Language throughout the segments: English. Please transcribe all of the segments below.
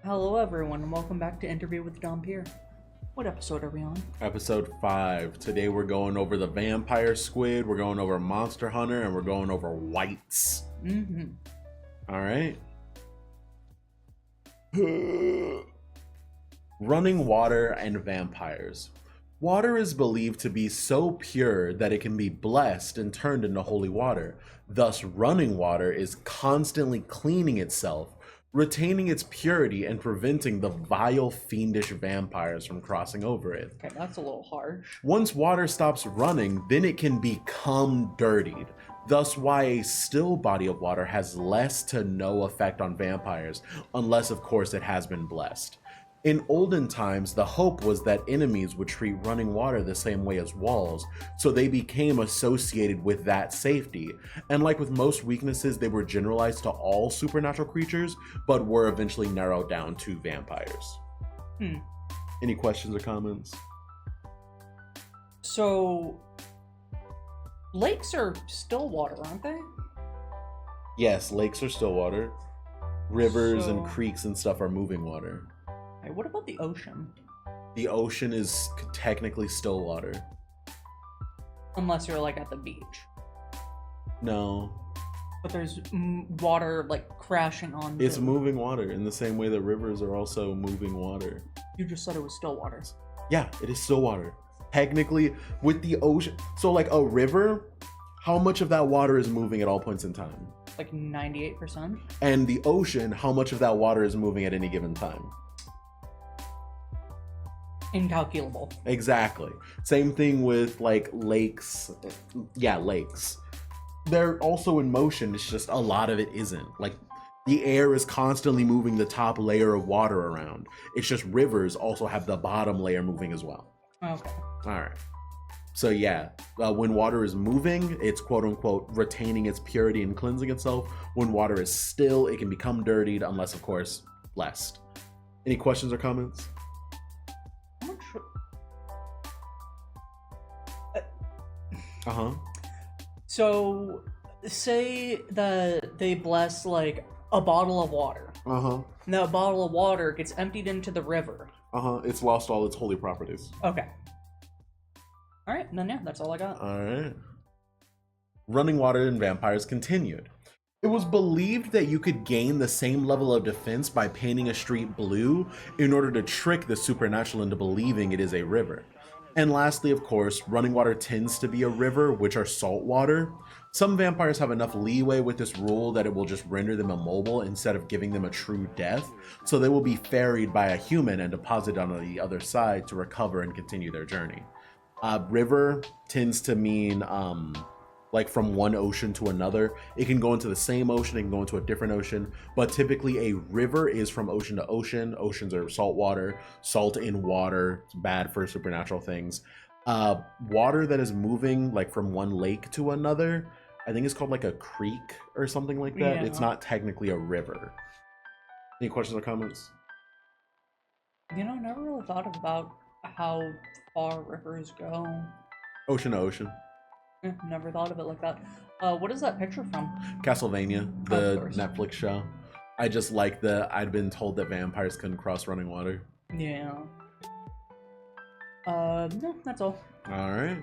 Hello, everyone, and welcome back to Interview with Dhampir. What episode are we on? Episode 5. Today we're going over the vampire squid, we're going over Monster Hunter, and we're going over wights. Alright. Running water and vampires. Water is believed to be so pure that it can be blessed and turned into holy water. Thus, running water is constantly cleaning itself, retaining its purity and preventing the vile, fiendish vampires from crossing over it. Okay, that's a little harsh. Once water stops running, then it can become dirtied. Thus why a still body of water has less to no effect on vampires, unless of course it has been blessed. In olden times, the hope was that enemies would treat running water the same way as walls, so they became associated with that safety. And like with most weaknesses, they were generalized to all supernatural creatures, but were eventually narrowed down to vampires. Any questions or comments? So, lakes are still water, aren't they? Yes, lakes are still water. Rivers and So- creeks and stuff are moving water. Hey, what about the ocean? The ocean is technically still water. Unless you're like at the beach. No, But there's water like crashing on. it's moving water in the same way that rivers are also moving water. You just said it was still water. Yeah, it is still water. Technically, with the ocean, so like a river, how much of that water is moving at all points in time? Like 98%. And the ocean, how much of that water is moving at any given time? Incalculable. Exactly. Same thing with like lakes. Yeah, lakes. They're also in motion. It's just a lot of it isn't. Like the air is constantly moving the top layer of water around. It's just rivers also have the bottom layer moving as well. Okay. All right. So yeah, when water is moving, it's quote unquote retaining its purity and cleansing itself. When water is still, it can become dirtied unless, of course, blessed. Any questions or comments? I'm not sure. Uh-huh. So, say that they bless like a bottle of water. Uh-huh. And that bottle of water gets emptied into the river. Uh-huh. It's lost all its holy properties. Okay. Alright, then yeah, that's all I got. All right. Running water and vampires continued. It was believed that you could gain the same level of defense by painting a street blue in order to trick the supernatural into believing it is a river. And lastly, of course, running water tends to be a river, which are salt water. Some vampires have enough leeway with this rule that it will just render them immobile instead of giving them a true death, so they will be ferried by a human and deposited on the other side to recover and continue their journey. River tends to mean like from one ocean to another. It can go into the same ocean, it can go into a different ocean, but typically a river is from ocean to ocean. Oceans are salt water, salt in water, it's bad for supernatural things. Water that is moving like from one lake to another, I think it's called like a creek or something like that. Yeah. It's not technically a river. Any questions or comments? You know, I never really thought about how far rivers go. Ocean to ocean. Never thought of it like that. What is that picture from? Castlevania, the course. Netflix show. I just like I'd been told that vampires couldn't cross running water. Yeah. No, that's all. All right.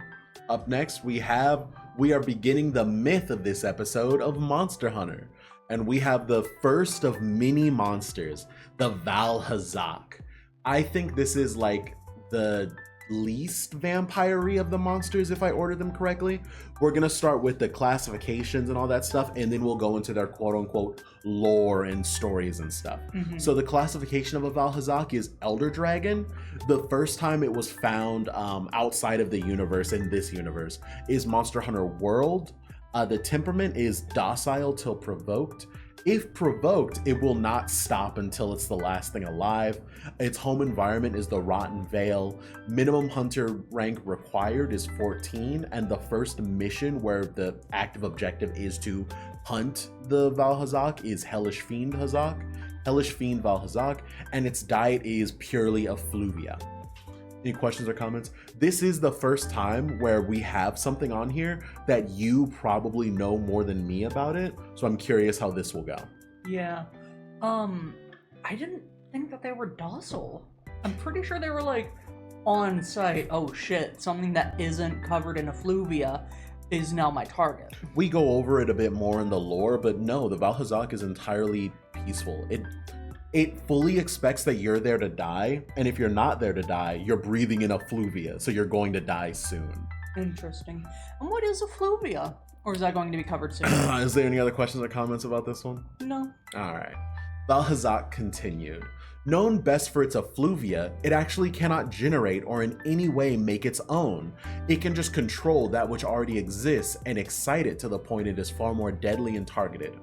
Up next, we are beginning the myth of this episode of Monster Hunter. And we have the first of many monsters, the Valhazak. I think this is like the least vampire-y of the monsters, if I ordered them correctly. We're gonna start with the classifications and all that stuff, and then we'll go into their quote-unquote lore and stories and stuff. So the classification of a Valhazak is Elder Dragon. The first time it was found outside of the universe, in this universe, is Monster Hunter World. The temperament is docile till provoked. If provoked, it will not stop until it's the last thing alive. Its home environment is the Rotten Vale. Minimum hunter rank required is 14, and the first mission where the active objective is to hunt the Valhazak is Hellish Fiend Valhazak, and its diet is purely effluvia. Any questions or comments? This is the first time where we have something on here that you probably know more than me about it, so I'm curious how this will go. Yeah. I didn't think that they were docile. I'm pretty sure they were like on site. Oh shit, something that isn't covered in effluvia is now my target. We go over it a bit more in the lore, but no, the Valhazak is entirely peaceful. It fully expects that you're there to die, and if you're not there to die, you're breathing in effluvia, so you're going to die soon. Interesting. And what is effluvia? Or is that going to be covered soon? Is there any other questions or comments about this one? No. All right. Valhazak continued. Known best for its effluvia, it actually cannot generate or in any way make its own. It can just control that which already exists and excite it to the point it is far more deadly and targeted.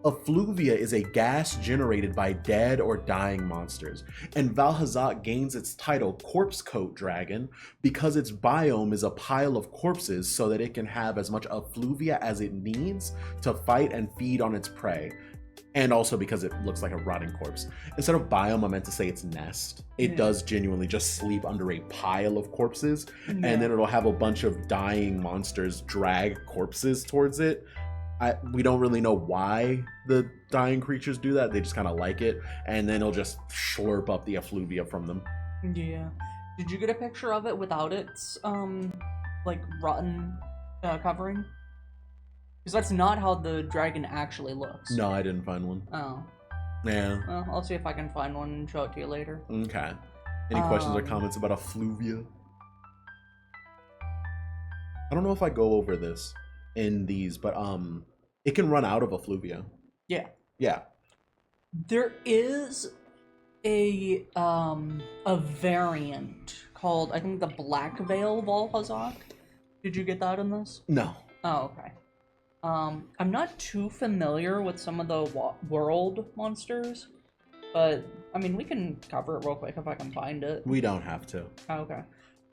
Effluvia is a gas generated by dead or dying monsters, and Valhazak gains its title Corpse Coat Dragon because its biome is a pile of corpses so that it can have as much effluvia as it needs to fight and feed on its prey. And also because it looks like a rotting corpse. Instead of biome, I meant to say its nest. It does genuinely just sleep under a pile of corpses, and then it'll have a bunch of dying monsters drag corpses towards it. We don't really know why the dying creatures do that. They just kind of like it, and then it'll just slurp up the effluvia from them. Yeah. Did you get a picture of it without its, like, rotten covering? Because that's not how the dragon actually looks. No, I didn't find one. Oh. Yeah. Well, I'll see if I can find one and show it to you later. Okay. Any questions or comments about effluvia? I don't know if I go over this in these, but it can run out of effluvia. Yeah. Yeah. There is a variant called, I think, the Black Veil Valhazak. Did you get that in this? No. Oh, okay. I'm not too familiar with some of the world monsters, but I mean, we can cover it real quick if I can find it. We don't have to. Oh, okay.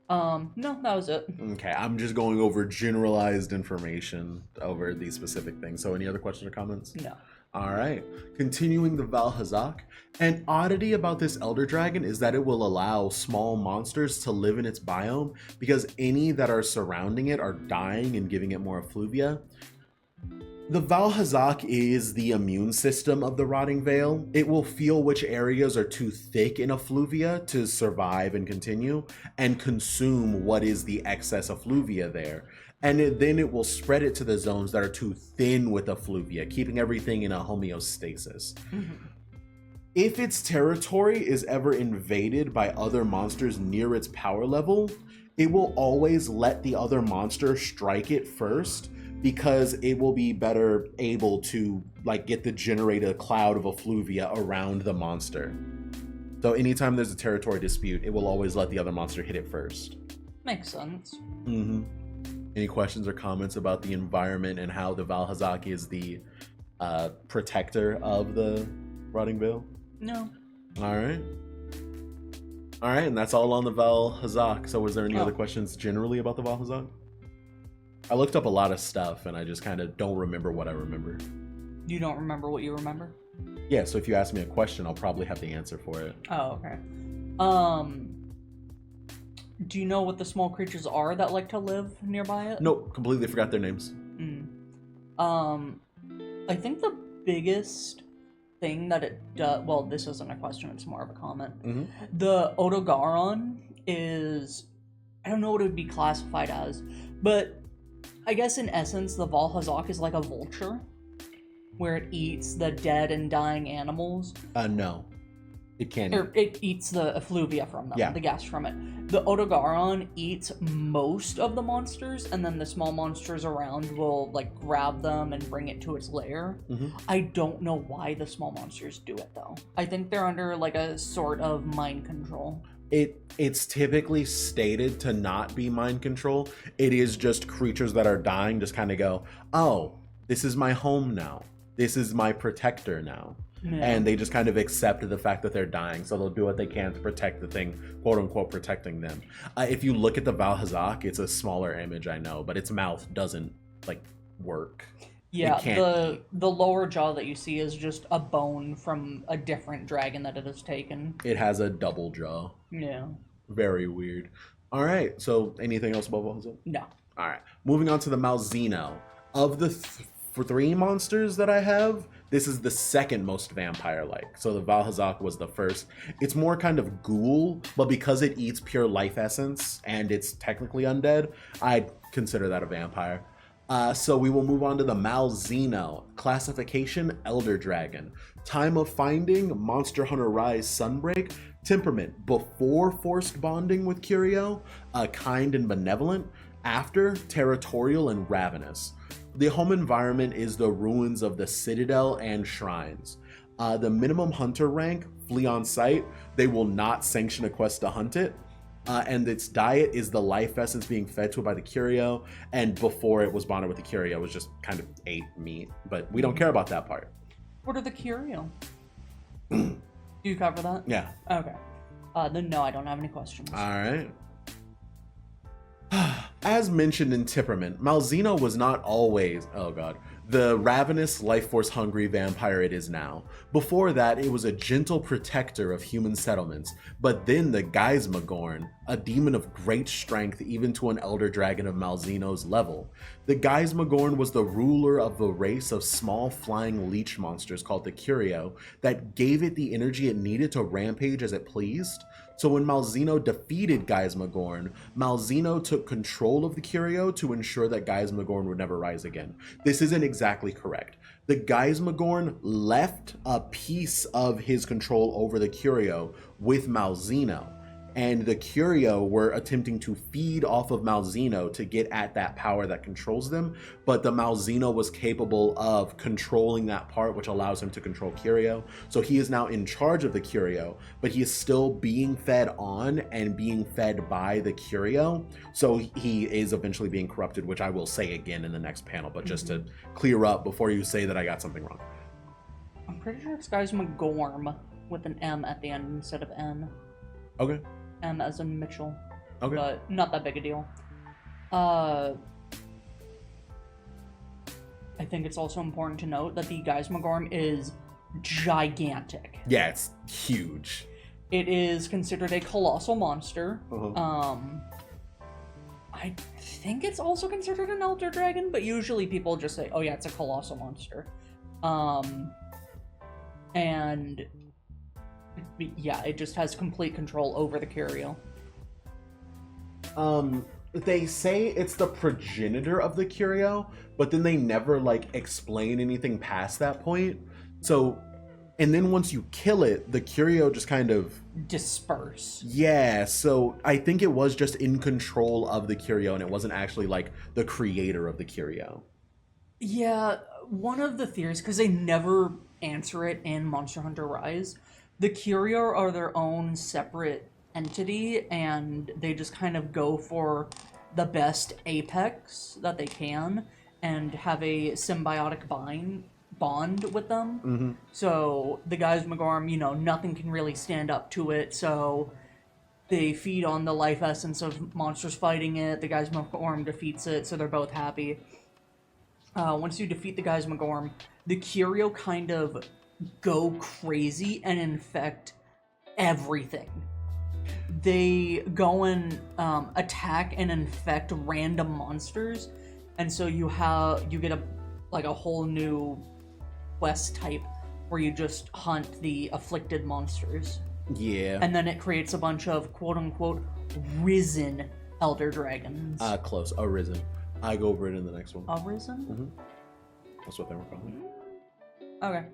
No, that was it. Okay, I'm just going over generalized information over these specific things. So any other questions or comments? No. All right, continuing the Valhazak. An oddity about this Elder Dragon is that it will allow small monsters to live in its biome because any that are surrounding it are dying and giving it more effluvia. The Valhazak is the immune system of the Rotting Veil. It will feel which areas are too thick in effluvia to survive and continue, and consume what is the excess effluvia there. And then it will spread it to the zones that are too thin with effluvia, keeping everything in a homeostasis. Mm-hmm. If its territory is ever invaded by other monsters near its power level, it will always let the other monster strike it first, because it will be better able to get the generated cloud of effluvia around the monster. So anytime there's a territory dispute, it will always let the other monster hit it first. Makes sense. Mm-hmm. Any questions or comments about the environment and how the Valhazak is the protector of the Rotting Veil? No. All right, and that's all on the Valhazak. So was there any other questions generally about the Valhazak? I looked up a lot of stuff, and I just kind of don't remember what I remember. You don't remember what you remember? Yeah, so if you ask me a question, I'll probably have the answer for it. Oh, okay. Do you know what the small creatures are that like to live nearby it? Nope, completely forgot their names. I think the biggest thing that it does... Well, this isn't a question, it's more of a comment. Mm-hmm. The Odogaron is... I don't know what it would be classified as, but... I guess in essence, the Valhazak is like a vulture, where it eats the dead and dying animals. No. It can't. It eats the effluvia from them, the gas from it. The Odogaron eats most of the monsters, and then the small monsters around will grab them and bring it to its lair. Mm-hmm. I don't know why the small monsters do it, though. I think they're under a sort of mind control. It's typically stated to not be mind control. It is just creatures that are dying just kind of go, oh, this is my home now. This is my protector now. Yeah. And they just kind of accept the fact that they're dying. So they'll do what they can to protect the thing, quote unquote, protecting them. If you look at the Valhazak, it's a smaller image, I know, but its mouth doesn't work. Yeah, the lower jaw that you see is just a bone from a different dragon that it has taken. It has a double jaw. Yeah. Very weird. All right, so anything else about Valhazak? No. All right, moving on to the Malzeno. Of the for 3 monsters that I have, this is the second most vampire-like. So the Valhazak was the first. It's more kind of ghoul, but because it eats pure life essence and it's technically undead, I'd consider that a vampire. So we will move on to the Malzeno. Classification, Elder Dragon. Time of finding, Monster Hunter Rise Sunbreak. Temperament, before forced bonding with Curio, kind and benevolent. After, territorial and ravenous. The home environment is the ruins of the Citadel and shrines. The minimum hunter rank, flee on sight. They will not sanction a quest to hunt it. And its diet is the life essence being fed to it by the Curio. And before it was bonded with the Curio, it was just kind of ate meat. But we don't care about that part. What are the Curio? Do you cover that? Yeah. Okay. Then no, I don't have any questions. All right. As mentioned in Temperament, Malzeno was not always, oh god, the ravenous, life force hungry vampire it is now. Before that, it was a gentle protector of human settlements, but then the Geismagorn, a demon of great strength even to an elder dragon of Malzeno's level. The Geismagorn was the ruler of the race of small flying leech monsters called the Curio that gave it the energy it needed to rampage as it pleased. So when Malzeno defeated Geismagorn, Malzeno took control of the Curio to ensure that Geismagorn would never rise again. This isn't exactly correct. The Geismagorn left a piece of his control over the Curio with Malzeno, and the Curio were attempting to feed off of Malzeno to get at that power that controls them, but the Malzeno was capable of controlling that part, which allows him to control Curio. So he is now in charge of the Curio, but he is still being fed on and being fed by the Curio. So he is eventually being corrupted, which I will say again in the next panel, but just to clear up before you say that I got something wrong. I'm pretty sure it's Geismagorm with an M at the end instead of N. Okay. M as in Mitchell. Okay. But not that big a deal. I think it's also important to note that the Geismagorm is gigantic. Yeah, it's huge. It is considered a colossal monster. Uh-huh. I think it's also considered an elder dragon, but usually people just say, oh yeah, it's a colossal monster. And yeah, it just has complete control over the Curio. They say it's the progenitor of the Curio, but then they never like explain anything past that point. So, and then once you kill it, the Curio just kind of disperse. Yeah, so I think it was just in control of the Curio, and it wasn't actually like the creator of the Curio. Yeah, one of the theories, because they never answer it in Monster Hunter Rise, the Curio are their own separate entity, and they just kind of go for the best apex that they can and have a symbiotic bond with them. Mm-hmm. So the Geismagorm, nothing can really stand up to it, so they feed on the life essence of monsters fighting it. The Geismagorm defeats it, so they're both happy. Once you defeat the Geismagorm, the Curio kind of go crazy and infect everything. They go and attack and infect random monsters, and so you get a whole new quest type where you just hunt the afflicted monsters. Yeah. And then it creates a bunch of quote unquote risen elder dragons. Close. Arisen. I go over it in the next one. Arisen? Mm-hmm. That's what they were calling it. Okay.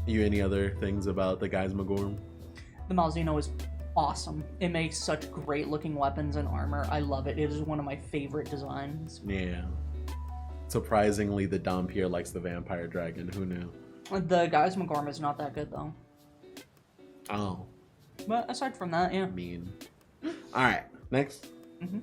You any other things about the Geismagorm? The Malzeno is awesome. It makes such great looking weapons and armor. I love it. It is one of my favorite designs. Yeah. Surprisingly, the Dhampir likes the vampire dragon. Who knew? The Geismagorm is not that good though. Oh. But aside from that, yeah. Mean. Alright, next. Mm-hmm.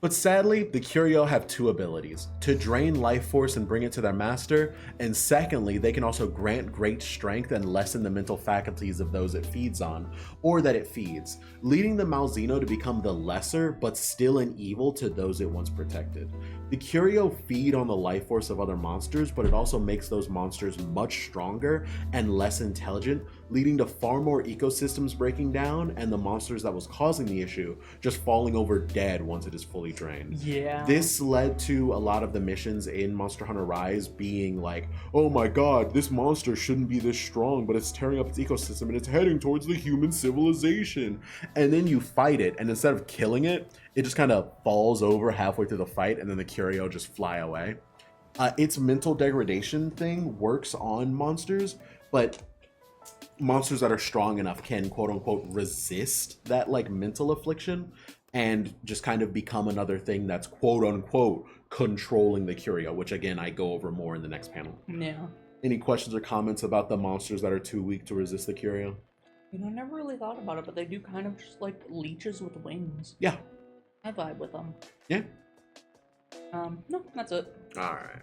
But sadly, the Curio have 2 abilities: to drain life force and bring it to their master, and secondly, they can also grant great strength and lessen the mental faculties of those it feeds on, or that it feeds, leading the Malzeno to become the lesser, but still an evil to those it once protected. The Curio feed on the life force of other monsters, but it also makes those monsters much stronger and less intelligent, leading to far more ecosystems breaking down and the monsters that was causing the issue just falling over dead once it is fully drained. Yeah. This led to a lot of the missions in Monster Hunter Rise being like, oh my god, this monster shouldn't be this strong, but it's tearing up its ecosystem and it's heading towards the human civilization. And then you fight it, and instead of killing it, it just kind of falls over halfway through the fight, and then the curio just fly away. Its mental degradation thing works on monsters, but monsters that are strong enough can quote-unquote resist that like mental affliction and just kind of become another thing that's quote-unquote controlling the curio, which again I go over more in the next panel. Yeah. Any questions or comments about the monsters that are too weak to resist the curio? You know, I never really thought about it, but they do kind of just like leeches with wings. Yeah. I vibe with them. Yeah. No, that's it. Alright.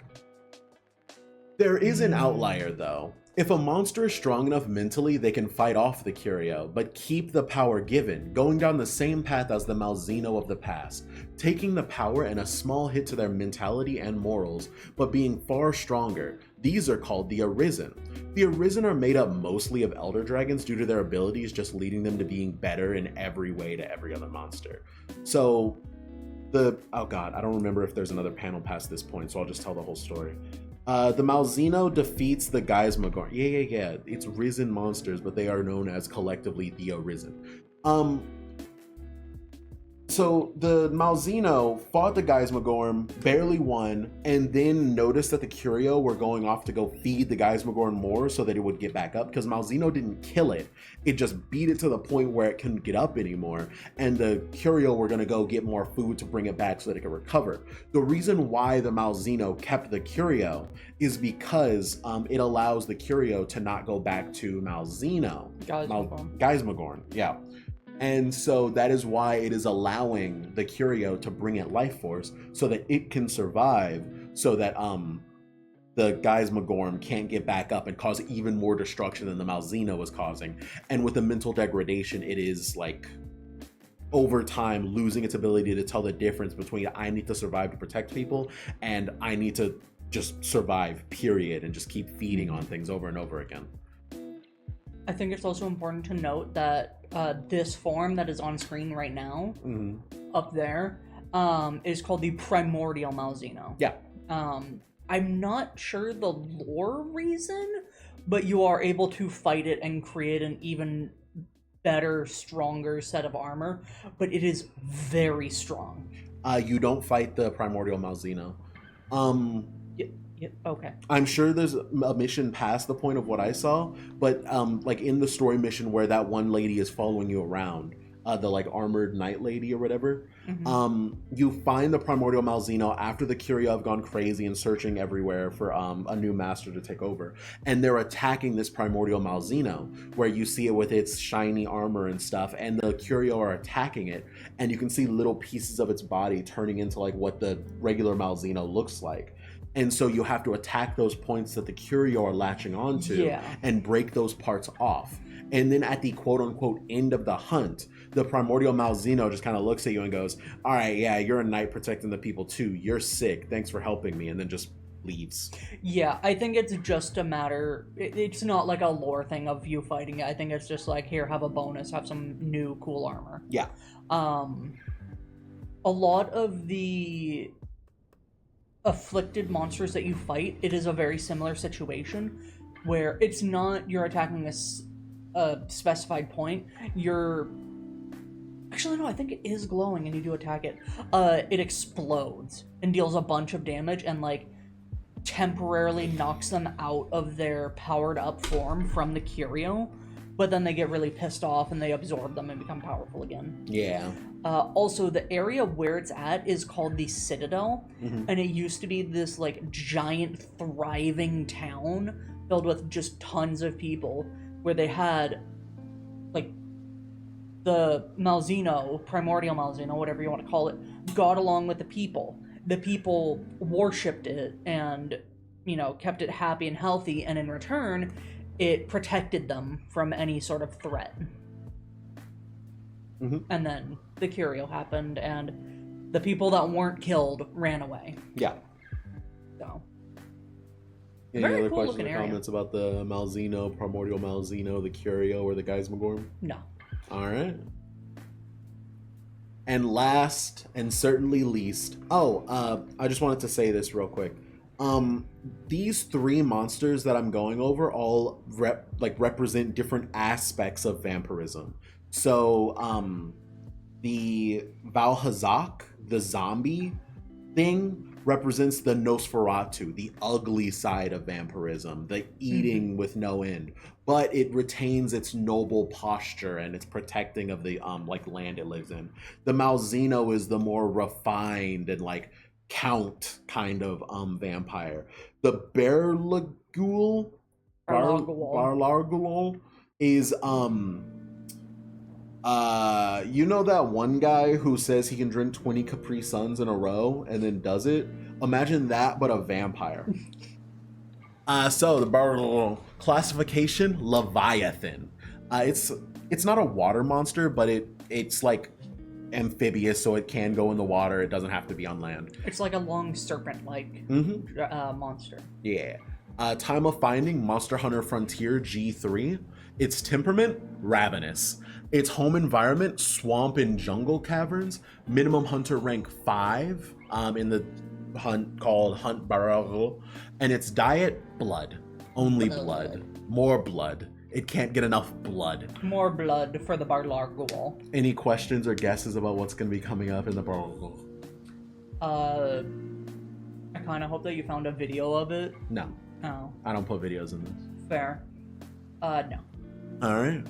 There is an outlier though. If a monster is strong enough mentally, they can fight off the curio, but keep the power given, going down the same path as the Malzeno of the past, taking the power and a small hit to their mentality and morals, but being far stronger. These are called the Arisen. The Arisen are made up mostly of Elder Dragons due to their abilities just leading them to being better in every way to every other monster. So, oh god, I don't remember if there's another panel past this point, so I'll just tell the whole story. The Malzeno defeats the Geismagorn. Yeah. It's risen monsters, but they are known as collectively the Arisen. So the Malzeno fought the Geismagorn, barely won, and then noticed that the Curio were going off to go feed the Geismagorn more so that it would get back up, because Malzeno didn't kill it. It just beat it to the point where it couldn't get up anymore, and the Curio were going to go get more food to bring it back so that it could recover. The reason why the Malzeno kept the Curio is because it allows the Curio to not go back to Malzeno. Geismagorn, yeah. And so that is why it is allowing the Curio to bring it life force so that it can survive, so that the Geismagorn can't get back up and cause even more destruction than the Malzeno was causing. And with the mental degradation, it is like over time losing its ability to tell the difference between I need to survive to protect people and I need to just survive, period, and just keep feeding on things over and over again. I think it's also important to note that this form that is on screen right now, up there, is called the Primordial Malzeno. Yeah. I'm not sure the lore reason, but you are able to fight it and create an even better, stronger set of armor, but it is very strong. You don't fight the Primordial Malzeno. Okay. I'm sure there's a mission past the point of what I saw, but like in the story mission where that one lady is following you around, the like armored knight lady or whatever, you find the Primordial Malzeno after the Curio have gone crazy and searching everywhere for a new master to take over, and they're attacking this Primordial Malzeno, where you see it with its shiny armor and stuff, and the Curio are attacking it, and you can see little pieces of its body turning into like what the regular Malzeno looks like. And so you have to attack those points that the Curio are latching onto and break those parts off. And then at the quote-unquote end of the hunt, the Primordial Malzeno just kind of looks at you and goes, all right, yeah, you're a knight protecting the people too. You're sick. Thanks for helping me. And then just leaves. Yeah, I think it's just a matter... It's not like a lore thing of you fighting it. I think it's just like, here, have a bonus, have some new cool armor. Yeah. A lot of the afflicted monsters that you fight, it is a very similar situation where it's not you're attacking a specified point. Actually, no, I think it is glowing and you do attack it. It explodes and deals a bunch of damage and like temporarily knocks them out of their powered up form from the Curio, but then they get really pissed off and they absorb them and become powerful again. Yeah. Also, the area where it's at is called the Citadel, and it used to be this like giant thriving town filled with just tons of people, where they had like the Malzeno, Primordial Malzeno, whatever you want to call it, got along with the people. The people worshipped it and, you know, kept it happy and healthy, and in return, it protected them from any sort of threat. And then the Curio happened, and the people that weren't killed ran away. Yeah. So. Any Very other cool questions or looking area. comments about the Malzeno, Primordial Malzeno, the Curio, or the Geismagorm? No. All right. And last and certainly least, I just wanted to say this real quick. These three monsters that I'm going over all represent different aspects of vampirism. So, the Valhazak, the zombie thing, represents the Nosferatu, the ugly side of vampirism, the eating with no end. But it retains its noble posture and its protecting of the land it lives in. The Malzeno is the more refined and count kind of vampire. The Barlargul is you know that one guy who says he can drink 20 Capri Suns in a row and then does it? Imagine that, but a vampire. So the Barlargul classification, Leviathan. It's not a water monster, but it's like amphibious, so it can go in the water. It doesn't have to be on land. It's like a long serpent-like monster. Yeah. Time of finding, Monster Hunter Frontier G3. Its temperament, ravenous. Its home environment, swamp and jungle caverns. Minimum hunter rank 5 in the hunt called Hunt Barlargul. And its diet, blood. Only blood. More blood. It can't get enough blood. More blood for the Barlargul. Any questions or guesses about what's going to be coming up in the Barlargul? I kind of hope that you found a video of it. No. Oh. I don't put videos in this. Fair. No. Alright.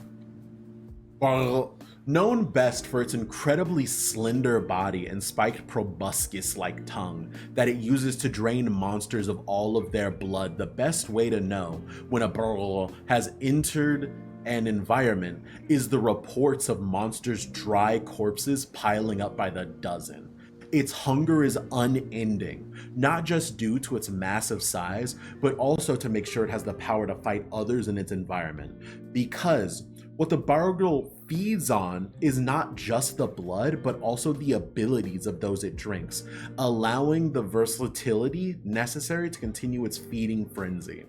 Barlargul, known best for its incredibly slender body and spiked proboscis-like tongue that it uses to drain monsters of all of their blood, the best way to know when a Barlargul has entered an environment is the reports of monsters' dry corpses piling up by the dozen. Its hunger is unending, not just due to its massive size, but also to make sure it has the power to fight others in its environment. Because what the Barlargul feeds on is not just the blood, but also the abilities of those it drinks, allowing the versatility necessary to continue its feeding frenzy.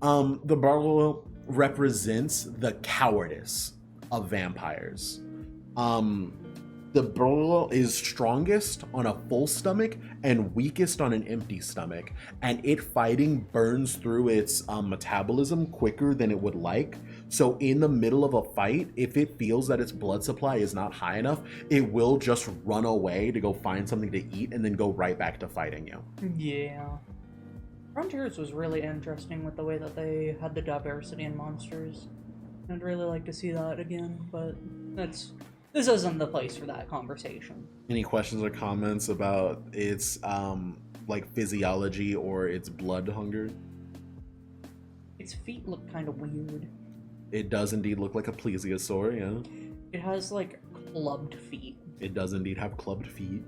The Barlargul represents the cowardice of vampires. The Barlargul is strongest on a full stomach and weakest on an empty stomach, and it fighting burns through its metabolism quicker than it would like. So in the middle of a fight, if it feels that its blood supply is not high enough, it will just run away to go find something to eat and then go right back to fighting you. Yeah. Frontiers was really interesting with the way that they had the diversity in monsters. I'd really like to see that again, but this isn't the place for that conversation. Any questions or comments about its physiology or its blood hunger? Its feet look kind of weird. It does indeed look like a plesiosaur, yeah. It has clubbed feet. It does indeed have clubbed feet.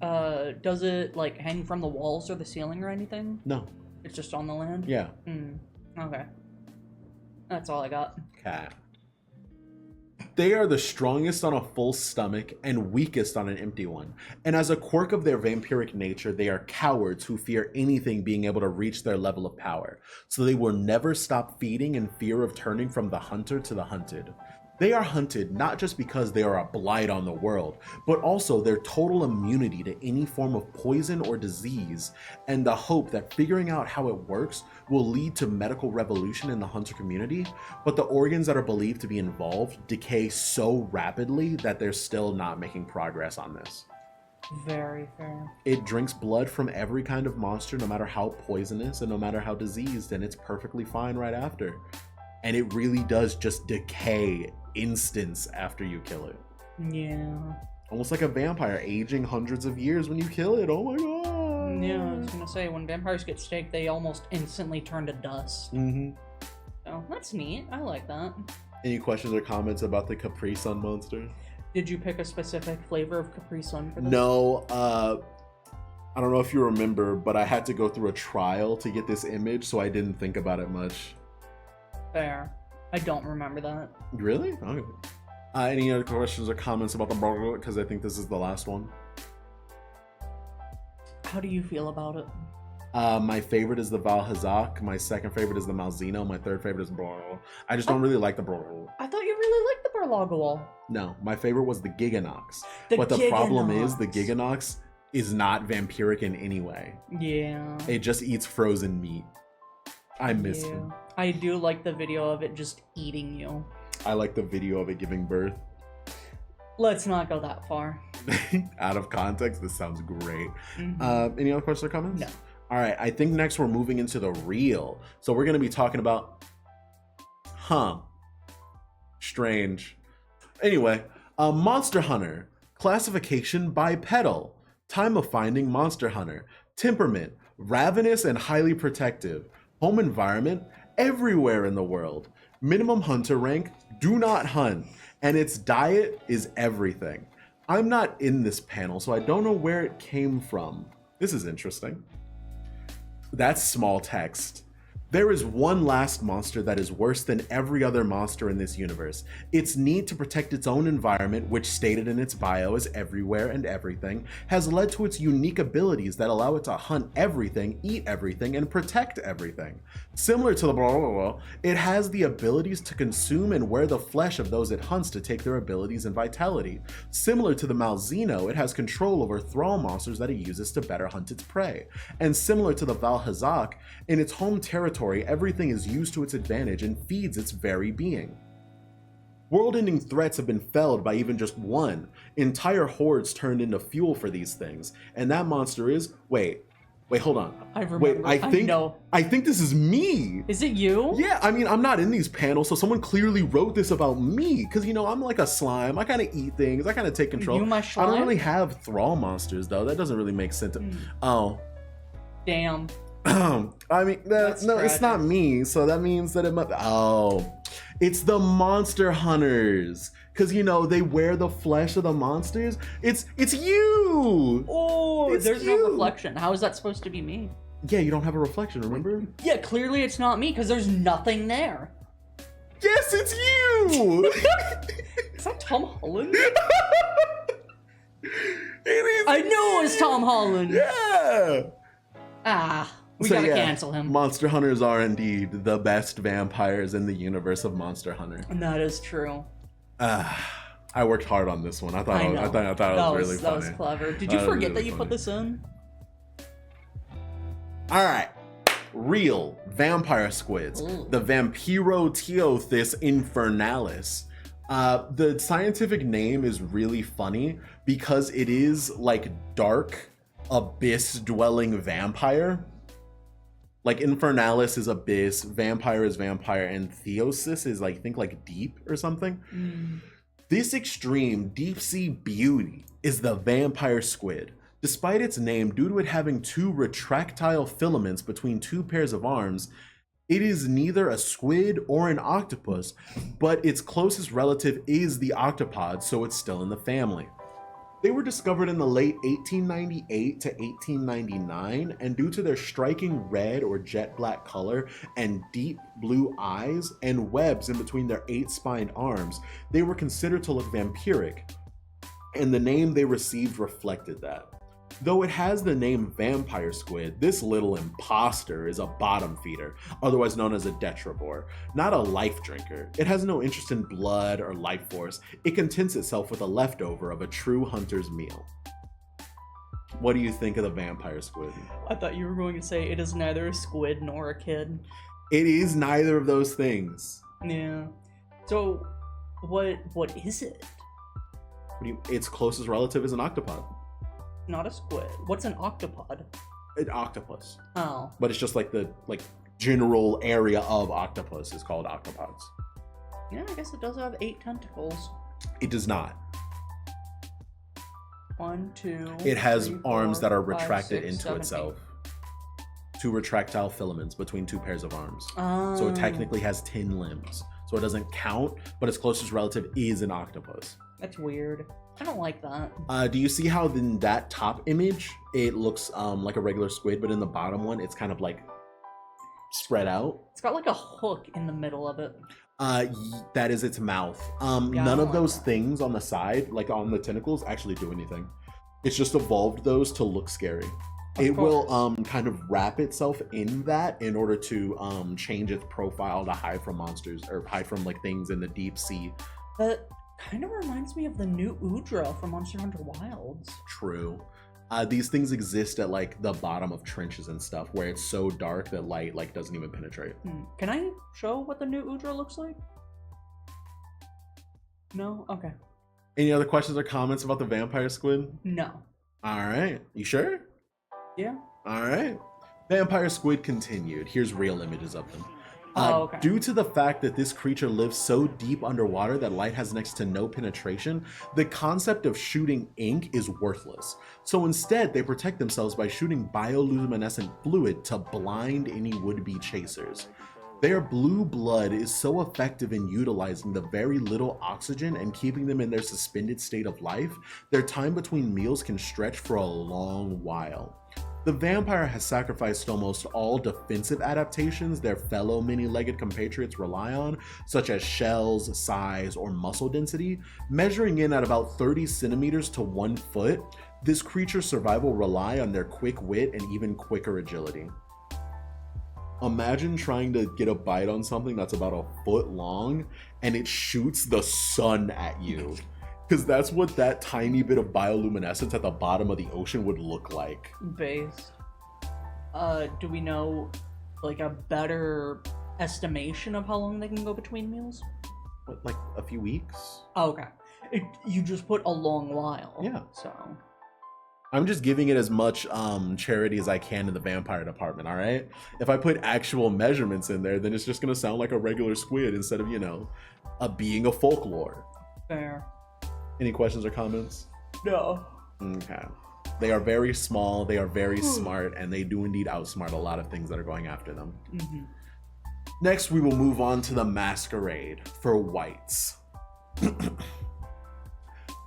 Does it hang from the walls or the ceiling or anything? No. It's just on the land? Yeah. Okay. That's all I got. Okay. They are the strongest on a full stomach and weakest on an empty one. And as a quirk of their vampiric nature, they are cowards who fear anything being able to reach their level of power. So they will never stop feeding in fear of turning from the hunter to the hunted. They are hunted not just because they are a blight on the world, but also their total immunity to any form of poison or disease, and the hope that figuring out how it works will lead to medical revolution in the hunter community, but the organs that are believed to be involved decay so rapidly that they're still not making progress on this. Very fair. It drinks blood from every kind of monster, no matter how poisonous and no matter how diseased, and it's perfectly fine right after. And it really does just decay instance after you kill it. Yeah. Almost like a vampire aging hundreds of years when you kill it. Oh my god. Yeah, I was gonna say, when vampires get staked, they almost instantly turn to dust. So that's neat. I like that. Any questions or comments about the Capri Sun monster? Did you pick a specific flavor of Capri Sun for this? No. I don't know if you remember, but I had to go through a trial to get this image, so I didn't think about it much. Fair. I don't remember that. Really? Okay. Any other questions or comments about the Barlargul? Because I think this is the last one. How do you feel about it? My favorite is the Valhazak. My second favorite is the Malzeno. My third favorite is Brrrr. I just don't really like the Brrrr. I thought you really liked the Barlogawal. No, my favorite was the Giganox. The But the problem Giganox. is the Giganox is not vampiric in any way. Yeah. It just eats frozen meat. I miss him. I do like the video of it just eating you. I like the video of it giving birth. Let's not go that far. Out of context, this sounds great. Mhm. Any other questions or comments? No. All right, I think next we're moving into the real. So we're going to be talking about, strange. Anyway, Monster Hunter, classification bipedal, time of finding Monster Hunter, temperament, ravenous and highly protective, home environment, everywhere in the world, minimum hunter rank, do not hunt, and its diet is everything. I'm not in this panel, so I don't know where it came from. This is interesting. That's small text. There is one last monster that is worse than every other monster in this universe. Its need to protect its own environment, which stated in its bio as everywhere and everything, has led to its unique abilities that allow it to hunt everything, eat everything, and protect everything. Similar to the blah, blah, blah, it has the abilities to consume and wear the flesh of those it hunts to take their abilities and vitality. Similar to the Malzeno, it has control over thrall monsters that it uses to better hunt its prey. And similar to the Valhazak, in its home territory, everything is used to its advantage and feeds its very being. World-ending threats have been felled by even just one. Entire hordes turned into fuel for these things. And that monster is... Wait, hold on. I remember. I think this is me. Is it you? Yeah, I mean, I'm not in these panels, so someone clearly wrote this about me. Because, you know, I'm like a slime. I kind of eat things. I kind of take control. You my slime? I don't really have thrall monsters, though. That doesn't really make sense. Oh. Damn. I mean, That's no, it's not me. So that means that it must. Oh, it's the monster hunters. Because, you know, they wear the flesh of the monsters. It's you. Oh, It's there's you. no reflection. How is that supposed to be me? Yeah, you don't have a reflection, remember? Yeah, clearly it's not me because there's nothing there. Yes, it's you. Is that Tom Holland? It is. I knew it was Tom Holland. Yeah. We gotta cancel him. Monster hunters are indeed the best vampires in the universe of Monster Hunter. And that is true. I worked hard on this one. I thought it was really funny. That was clever. Did you forget really that you funny. put this in? All right. Real vampire squids. Ooh. The Vampiroteothis infernalis. The scientific name is really funny because it is like dark, abyss-dwelling vampire. Like Infernalis is abyss, vampire is vampire, and theosis is like, I think like deep or something. This extreme deep sea beauty is the vampire squid. Despite its name, due to it having two retractile filaments between two pairs of arms, it is neither a squid or an octopus, but its closest relative is the octopod, so it's still in the family. They were discovered in the late 1898 to 1899, and due to their striking red or jet black color and deep blue eyes and webs in between their 8-spined arms, they were considered to look vampiric, and the name they received reflected that. Though it has the name vampire squid, this little imposter is a bottom feeder, otherwise known as a detrivore, not a life drinker. It has no interest in blood or life force. It contents itself with a leftover of a true hunter's meal. What do you think of the vampire squid? I thought you were going to say it is neither a squid nor a kid. It is neither of those things. Yeah. So, what is it? Its closest relative is an octopod. Not a squid. What's an octopod? An octopus. Oh. But it's just like the general area of octopus is called octopods. Yeah, I guess it does have 8 tentacles. It does not. 1, 2. It has 3, arms 4, that are 5, retracted 6, into 7, itself. 2 retractile filaments between 2 pairs of arms. 8. So it technically has 10 limbs. So it doesn't count, but its closest relative is an octopus. That's weird. I don't like that. Do you see how in that top image, it looks like a regular squid, but in the bottom one, it's kind of like spread out? It's got like a hook in the middle of it. That is its mouth. Yeah, None of like those that. things on the side, like on the tentacles, actually do anything. It's just evolved those to look scary. It will kind of wrap itself in that in order to change its profile to hide from monsters or hide from like things in the deep sea. That kind of reminds me of the new Udra from Monster Hunter Wilds. True. These things exist at like the bottom of trenches and stuff where it's so dark that light like doesn't even penetrate. Can I show what the new Udra looks like? No? Okay. Any other questions or comments about the vampire squid? No. All right. You sure? Yeah. All right. Vampire squid continued. Here's real images of them. Okay. Due to the fact that this creature lives so deep underwater that light has next to no penetration, the concept of shooting ink is worthless. So instead, they protect themselves by shooting bioluminescent fluid to blind any would-be chasers. Their blue blood is so effective in utilizing the very little oxygen and keeping them in their suspended state of life, their time between meals can stretch for a long while. The vampire has sacrificed almost all defensive adaptations their fellow many-legged compatriots rely on, such as shells, size, or muscle density. Measuring in at about 30 centimeters to 1 foot, this creature's survival rely on their quick wit and even quicker agility. Imagine trying to get a bite on something that's about a foot long and it shoots the sun at you. Because that's what that tiny bit of bioluminescence at the bottom of the ocean would look like. Based. Do we know, like, a better estimation of how long they can go between meals? What, like a few weeks? Oh, okay. You just put a long while. Yeah. So. I'm just giving it as much charity as I can in the vampire department, all right? If I put actual measurements in there, then it's just going to sound like a regular squid instead of, you know, a being of folklore. Fair. Any questions or comments? No. Okay. They are very small, they are very smart, and they do indeed outsmart a lot of things that are going after them. Mm-hmm. Next, we will move on to the Masquerade for wights.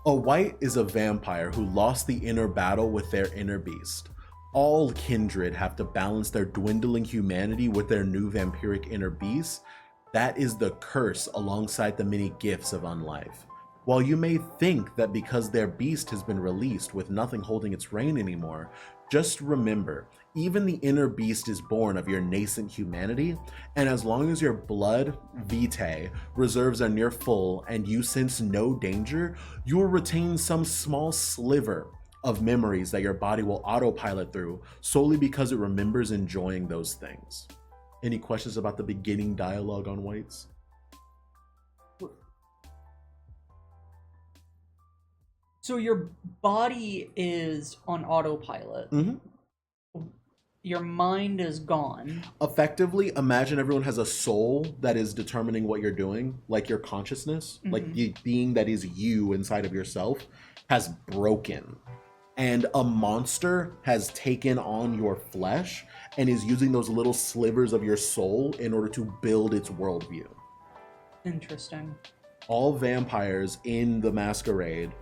A wight is a vampire who lost the inner battle with their inner beast. All kindred have to balance their dwindling humanity with their new vampiric inner beast. That is the curse alongside the many gifts of unlife. While you may think that because their beast has been released with nothing holding its reign anymore, just remember, even the inner beast is born of your nascent humanity, and as long as your blood, vitae, reserves are near full and you sense no danger, you will retain some small sliver of memories that your body will autopilot through solely because it remembers enjoying those things. Any questions about the beginning dialogue on wights? So your body is on autopilot. Mm-hmm. Your mind is gone. Effectively, imagine everyone has a soul that is determining what you're doing, like your consciousness, like the being that is you inside of yourself has broken. And a monster has taken on your flesh and is using those little slivers of your soul in order to build its worldview. Interesting. All vampires in the Masquerade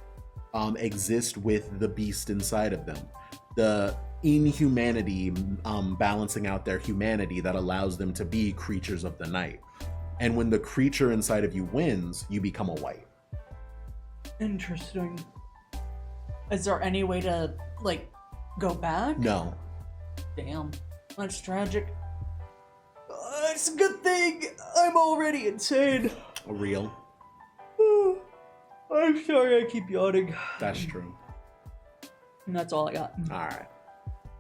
exist with the beast inside of them. The inhumanity balancing out their humanity that allows them to be creatures of the night. And when the creature inside of you wins, you become a wight. Interesting. Is there any way to, like, go back? No. Damn. That's tragic. It's a good thing I'm already insane. Real. I'm sorry I keep yawning. That's true. And that's all I got. All right.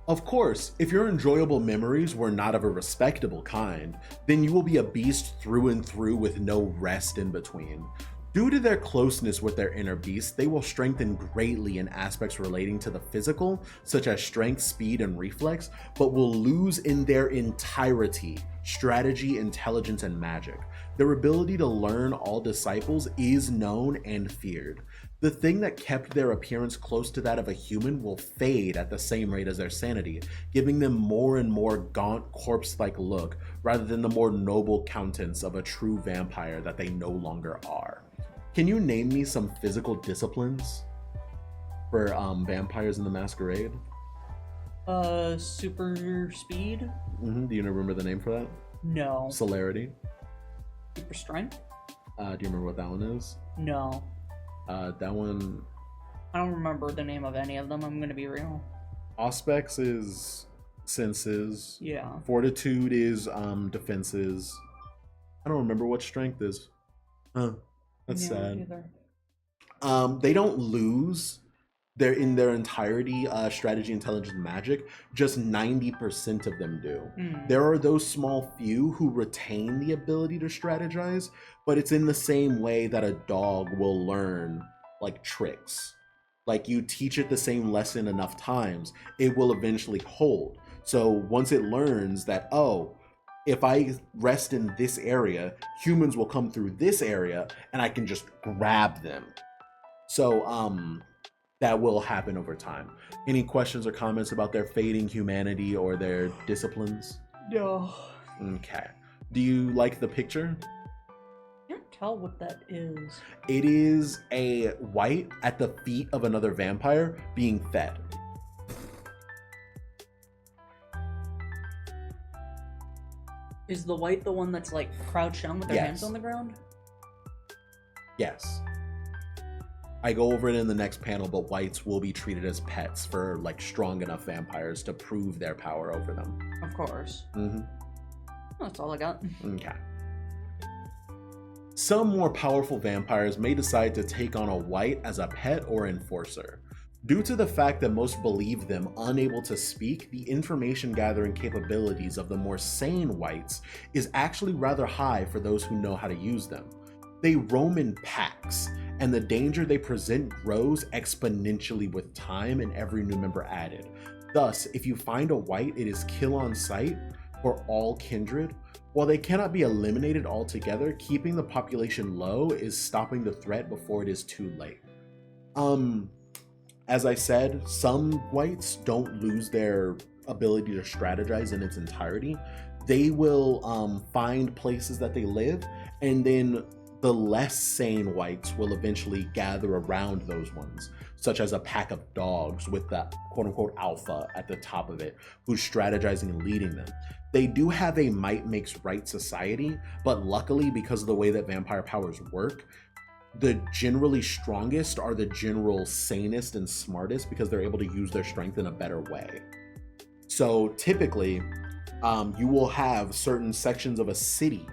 Of course, if your enjoyable memories were not of a respectable kind, then you will be a beast through and through with no rest in between. Due to their closeness with their inner beast, they will strengthen greatly in aspects relating to the physical, such as strength, speed, and reflex, but will lose in their entirety strategy, intelligence, and magic. Their ability to learn all disciples is known and feared. The thing that kept their appearance close to that of a human will fade at the same rate as their sanity, giving them more and more gaunt, corpse-like look, rather than the more noble countenance of a true vampire that they no longer are. Can you name me some physical disciplines for vampires in the Masquerade? Super speed? Do you remember the name for that? No. Celerity? Super strength? Do you remember what that one is? No. That one... I don't remember the name of any of them, I'm gonna be real. Auspex is senses. Yeah. Fortitude is defenses. I don't remember what strength is. Huh. That's sad. Either. They don't lose in their entirety strategy, intelligence, magic. Just 90% of them do. There are those small few who retain the ability to strategize, but it's in the same way that a dog will learn like tricks. Like you teach it the same lesson enough times, it will eventually hold. So once it learns that, oh, if I rest in this area, humans will come through this area and I can just grab them. So that will happen over time. Any questions or comments about their fading humanity or their disciplines? No. Okay. Do you like the picture? I can't tell what that is. It is a wight at the feet of another vampire being fed. Is the wight the one that's like crouched down with their hands on the ground? Yes. I go over it in the next panel, but wights will be treated as pets for like strong enough vampires to prove their power over them. Of course. Mm-hmm. That's all I got. Okay. Some more powerful vampires may decide to take on a wight as a pet or enforcer. Due to the fact that most believe them unable to speak, the information gathering capabilities of the more sane wights is actually rather high for those who know how to use them. They roam in packs, and the danger they present grows exponentially with time and every new member added. Thus, if you find a wight, it is kill on sight for all kindred. While they cannot be eliminated altogether, keeping the population low is stopping the threat before it is too late. As I said, some wights don't lose their ability to strategize in its entirety. They will find places that they live, and then the less sane wights will eventually gather around those ones, such as a pack of dogs with the quote-unquote alpha at the top of it, who's strategizing and leading them. They do have a might makes right society, but luckily, because of the way that vampire powers work, the generally strongest are the general sanest and smartest because they're able to use their strength in a better way. So typically, you will have certain sections of a city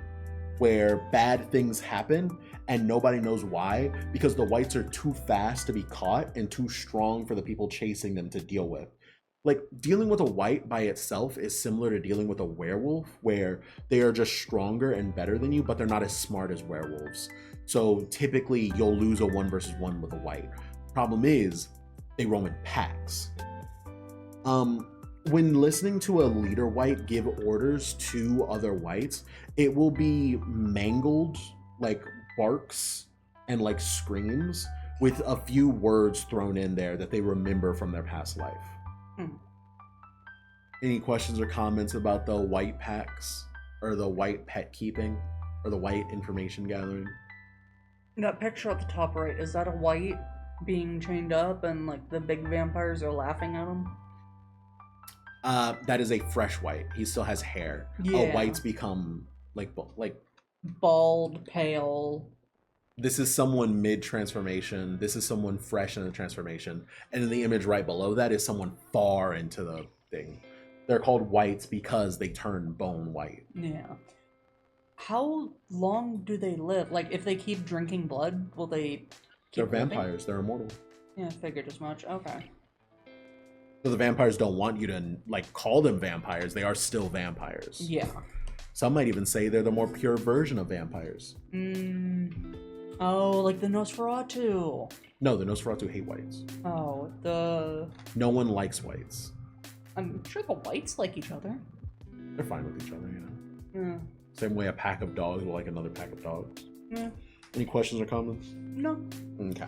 where bad things happen and nobody knows why, because the wights are too fast to be caught and too strong for the people chasing them to deal with. Like, dealing with a wight by itself is similar to dealing with a werewolf, where they are just stronger and better than you, but they're not as smart as werewolves. So typically you'll lose a 1v1 with a wight. Problem is, they roam in packs. When listening to a leader wight give orders to other wights, it will be mangled, like barks and like screams, with a few words thrown in there that they remember from their past life. Any questions or comments about the wight packs, or the wight pet keeping, or the wight information gathering? That picture at the top right, is that a wight being chained up and like the big vampires are laughing at him? That is a fresh wight. He still has hair. Yeah. Wights become like bald, pale. This is someone mid-transformation. This is someone fresh in the transformation. And then the image right below that is someone far into the thing. They're called wights because they turn bone white. Yeah. How long do they live? Like, if they keep drinking blood, will they They're keep living? vampires. They're immortal. Yeah, I figured as much. Okay. So the vampires don't want you to, like, call them vampires. They are still vampires. Yeah. Some might even say they're the more pure version of vampires. Oh, like the Nosferatu. No, the Nosferatu hate whites. Oh, No one likes whites. I'm sure the whites like each other. They're fine with each other, Yeah. Same way a pack of dogs will like another pack of dogs. Yeah. Any questions or comments? No. Okay.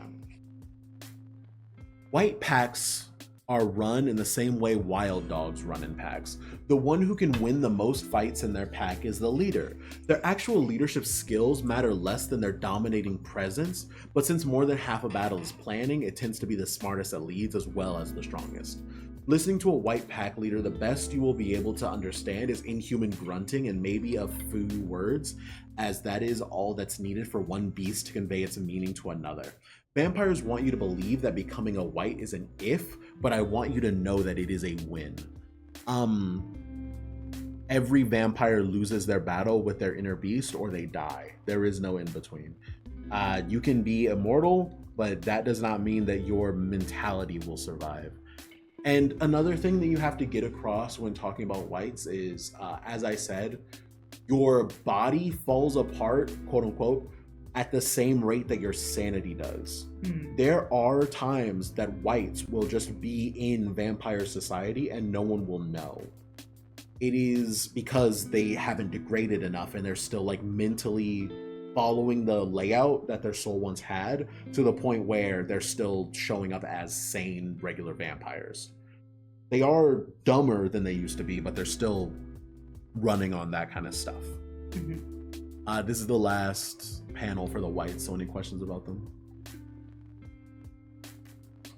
White packs are run in the same way wild dogs run in packs. The one who can win the most fights in their pack is the leader. Their actual leadership skills matter less than their dominating presence, but since more than half a battle is planning, it tends to be the smartest that leads as well as the strongest. Listening to a white pack leader, the best you will be able to understand is inhuman grunting and maybe a few words, as that is all that's needed for one beast to convey its meaning to another. Vampires want you to believe that becoming a white is an if, but I want you to know that it is a win. Every vampire loses their battle with their inner beast or they die. There is no in between. You can be immortal, but that does not mean that your mentality will survive. And another thing that you have to get across when talking about wights is, as I said, your body falls apart, quote unquote, at the same rate that your sanity does. There are times that wights will just be in vampire society and no one will know. It is because they haven't degraded enough and they're still like mentally following the layout that their soul once had, to the point where they're still showing up as sane, regular vampires. They are dumber than they used to be, but they're still running on that kind of stuff. This is the last panel for the wights, so any questions about them?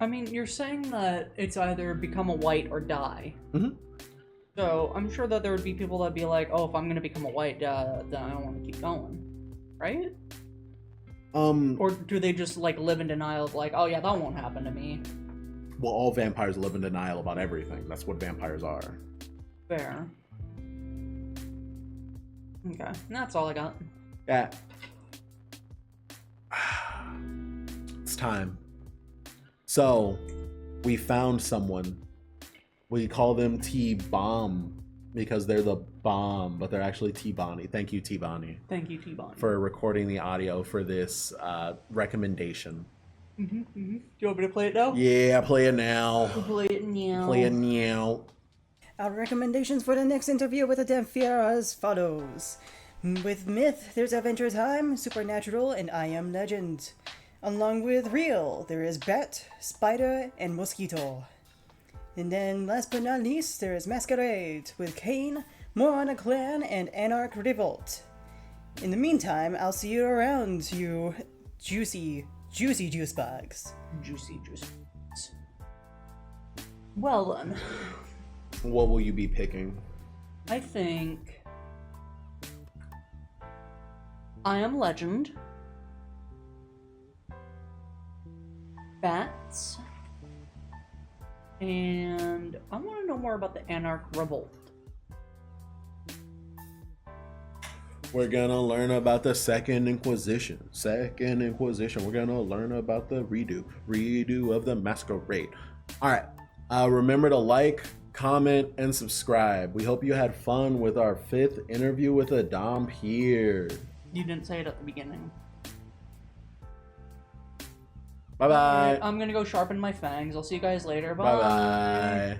I mean, you're saying that it's either become a white or die. So I'm sure that there would be people that'd be like, oh, if I'm going to become a white, then I don't want to keep going. Right? Or do they just like live in denial of like, oh yeah, that won't happen to me? Well, all vampires live in denial about everything. That's what vampires are. Fair. Okay, that's all I got. Yeah. It's time. So, we found someone. We call them T-Bomb because they're the bomb, but they're actually T-Bonnie. Thank you, T-Bonnie. Thank you, T-Bonnie. For recording the audio for this recommendation. Do you want me to play it now? Yeah, play it now. Play it now. Play it now. Our recommendations for the next interview with the Dhampir are as follows. With Myth, there's Adventure Time, Supernatural, and I Am Legend. Along with Real, there is Bat, Spider, and Mosquito. And then, last but not least, there is Masquerade, with Kane, Morana Clan, and Anarch Revolt. In the meantime, I'll see you around, you juicy juice bags. Juicy juice bags. Well then. What will you be picking? I think I Am Legend, Bats, and I want to know more about the Anarch Revolt. We're gonna learn about the Second Inquisition. We're gonna learn about the redo of the Masquerade. All right. Remember to like, comment, and subscribe. We hope you had fun with our 5th interview with a Dhampir. You didn't say it at the beginning. Bye bye. I'm gonna go sharpen my fangs. I'll see you guys later. Bye bye.